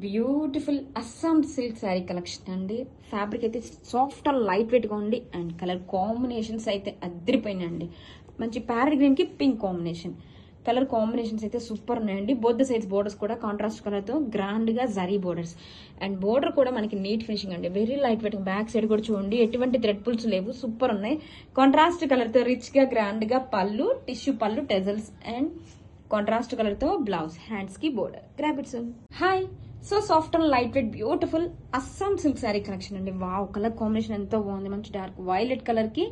Beautiful Assam silk sari collection అండి. Fabric అయితే soft and light వెయిట్గా ఉంది అండ్ కలర్ కాంబినేషన్స్ అయితే అద్దరిపోయినాయండి. మంచి ప్యారెట్ గ్రీన్కి పింక్ కాంబినేషన్, కలర్ కాంబినేషన్స్ అయితే సూపర్ ఉన్నాయండి. బోత్ సైడ్స్ బోర్డర్స్ కూడా కాంట్రాస్ట్ కలర్తో గ్రాండ్గా జరీ బోర్డర్స్ అండ్ బోర్డర్ కూడా మనకి నీట్ ఫినిషింగ్ అండి. Very light weight. Back side కూడా చూడండి, ఎటువంటి థ్రెడ్ పుల్స్ లేవు, సూపర్ ఉన్నాయి. కాంట్రాస్ట్ కలర్తో రిచ్గా గ్రాండ్గా పళ్ళు, టిష్యూ పళ్ళు, టెజల్స్ అండ్ కాంట్రాస్ట్ కలర్తో బ్లౌజ్, హ్యాండ్స్కి border. Grab it soon. Hi, so soft and light weight beautiful Assam silk sari collection అండి. వావ్, కలర్ కాంబినేషన్ ఎంతో బాగుంది. మంచి డార్క్ వైలెట్ కలర్ కి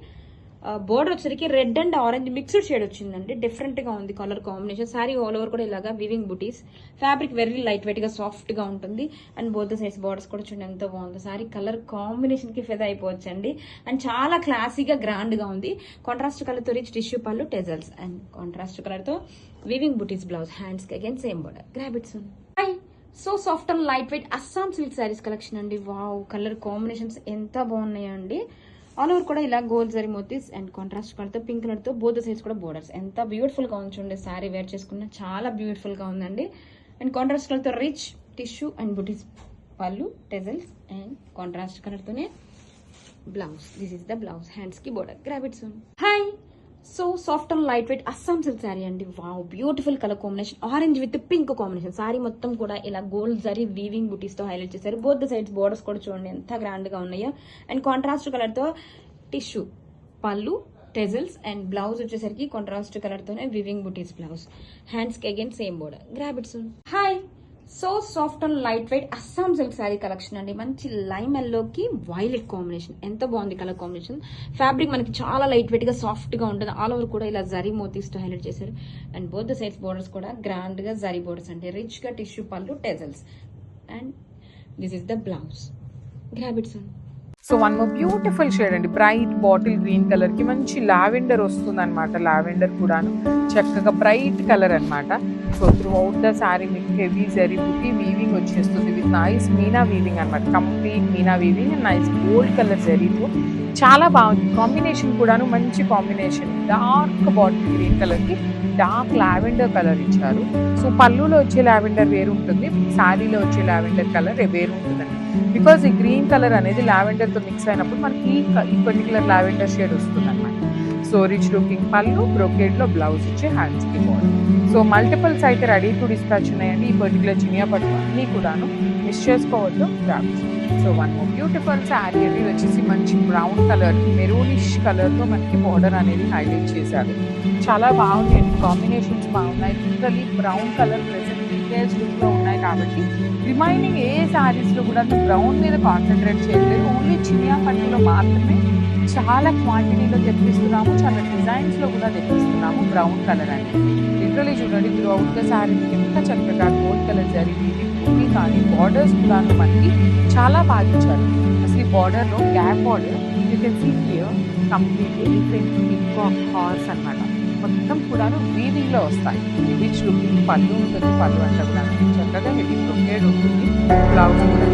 బోర్డర్ వచ్చేసరికి red and orange mixed shade వచ్చిందండి. డిఫరెంట్ గా ఉంది colour combination. Sari all over కూడా ఇలాగా వివింగ్ బుటీస్. ఫ్యాబ్రిక్ వెరీ లైట్ వెయిట్ గా సాఫ్ట్ గా ఉంటుంది అండ్ బోత్ సైడ్స్ బోర్డర్స్ కూడా చూడండి ఎంతో బాగుంది. శారీ కలర్ కాంబినేషన్ కి ఫెద అయిపోవచ్చండి అండ్ చాలా క్లాసీగా గ్రాండ్ గా ఉంది. కాంట్రాస్ట్ కలర్ తో రిచ్ టిష్యూ పళ్ళు, టెజల్స్ అండ్ కాంట్రాస్ట్ కలర్ తో వివింగ్ బుటీస్ బ్లౌజ్, హ్యాండ్స్ కి again same border. Grab it soon. So soft and lightweight Assam silk saris collection అండి. వావ్, కలర్ కాంబినేషన్స్ ఎంత బాగున్నాయండి. ఆల్ ఓవర్ కూడా ఇలా గోల్డ్ జరీ మోతీస్ అండ్ కాంట్రాస్ట్ కలర్తో పింక్ కలర్తో బోత్ సైడ్స్ కూడా బోర్డర్స్. ఎంత బ్యూటిఫుల్ గా ఉంచండి. శారీ వేర్ చేసుకున్న చాలా బ్యూటిఫుల్ గా ఉందండి అండ్ కాంట్రాస్ట్ కలర్తో రిచ్ టిష్యూ అండ్ బుటీస్ పళ్ళు, టెజల్స్ అండ్ కాంట్రాస్ట్ కలర్తోనే blouse. This is the blouse, hands కి border. Grab it soon. Hi, so soft and lightweight Assam silk sari అండి. Wow, beautiful colour combination, orange with pink combination. Sari మొత్తం కూడా ఇలా gold zari weaving బుటీస్ తో highlight చేశారు. Both the sides borders కూడా చూడండి ఎంత గ్రాండ్ గా ఉన్నాయో అండ్ కాంట్రాస్ట్ కలర్ తో టిష్యూ పళ్ళు, టెజల్స్ అండ్ బ్లౌజ్ వచ్చేసరికి కాంట్రాస్ట్ కలర్ తోనే వివింగ్ బుటీస్ బ్లౌజ్, హ్యాండ్స్ కి again same border. Grab it soon. Hi, so soft and lightweight Assam silk sari collection అండి. మంచి లైమ్ ఎల్లోకి వైలెట్ కాంబినేషన్, ఎంత బాగుంది కలర్ కాంబినేషన్. ఫ్యాబ్రిక్ మనకి చాలా లైట్ వెయిట్ గా సాఫ్ట్ గా ఉంటుంది. ఆల్ ఓవర్ కూడా ఇలా జరీ మోతీస్ తో హైలైట్ చేశారు and both the sides borders కూడా గ్రాండ్ గా జరీ బోర్డర్స్ అంటే రిచ్ గా టిష్యూ పళ్ళు, tassels and this is the blouse. Grab it soon. So one more beautiful shade అండి, బ్రైట్ బాటిల్ గ్రీన్ కలర్ కి మంచి లావెండర్ వస్తుంది అనమాట. లావెండర్ కూడాను చక్కగా బ్రైట్ కలర్ అనమాట. So through out the sari మీకు హెవీ జరీ బుట్టి వీవింగ్ వచ్చేస్తుంది విత్ నైస్ మీనా వీవింగ్ అనమాట. Complete Meena weaving and nice gold colour జరీతో చాలా బాగుంది. కాంబినేషన్ కూడాను మంచి combination. Dark bottle green colour కి డార్క్ లావెండర్ కలర్ ఇచ్చారు. సో పళ్ళులో వచ్చే లావెండర్ వేరు ఉంటుంది, శారీలో వచ్చే లావెండర్ కలర్ వేరు ఉంటుందండి. బికాజ్ ఈ గ్రీన్ కలర్ అనేది లావెండర్ తో మిక్స్ అయినప్పుడు మనకి ఈ పర్టికులర్ లావెండర్ షేడ్ వస్తుంది అనమాట. సో రిచ్ లుకింగ్ పళ్ళు, బ్రోకేడ్ లో బ్లౌజ్ ఇచ్చి హ్యాండ్స్ కి బోర్డర్. సో మల్టిపుల్స్ అయితే రెడీ టు డిస్పాచ్ ఉన్నాయండి. ఈ పర్టికులర్ చినియా పట్టు అన్ని కూడాను మిస్ చేసుకోవద్దు. So one more beautiful sari అది వచ్చేసి మంచి బ్రౌన్ కలర్, మెరూనిష్ కలర్ తో మనకి బోర్డర్ అనేది హైలైట్ చేశారు. చాలా బాగున్నాయండి, కాంబినేషన్స్ బాగున్నాయి. Literally brown colour present details look లో ఉన్నాయి కాబట్టి రిమైనింగ్ ఏ శారీస్ లో కూడా బ్రౌన్ మీద కాన్సన్ట్రేట్ చేయలేదు. ఓన్లీ చినియా పట్టులో మాత్రమే చాలా క్వాంటిటీలో తెప్పిస్తున్నాము, చాలా డిజైన్స్ లో కూడా తెప్పిస్తున్నాము బ్రౌన్ కలర్ అని. లిటరలీ చూడండి, త్రూ అవుట్ ద శారీ ఎంత చక్కగా గోల్డ్ కలర్ జరిగింది కానీ బార్డర్స్ కూడా మనకి చాలా బాగా ఇచ్చారు. అసలు ఈ బార్డర్ లో gap border you can see here complete elephant, peacock, horse అన్నమాట. మొత్తం కూడా వీవింగ్ లో వస్తాయి. రిచ్ లుకింగ్ పళ్ళు ఉంటుంది, పళ్ళు అంటే కూడా చక్కగా హెవీ బ్రోకేడ్ ఉంటుంది. బ్లౌజ్ కూడా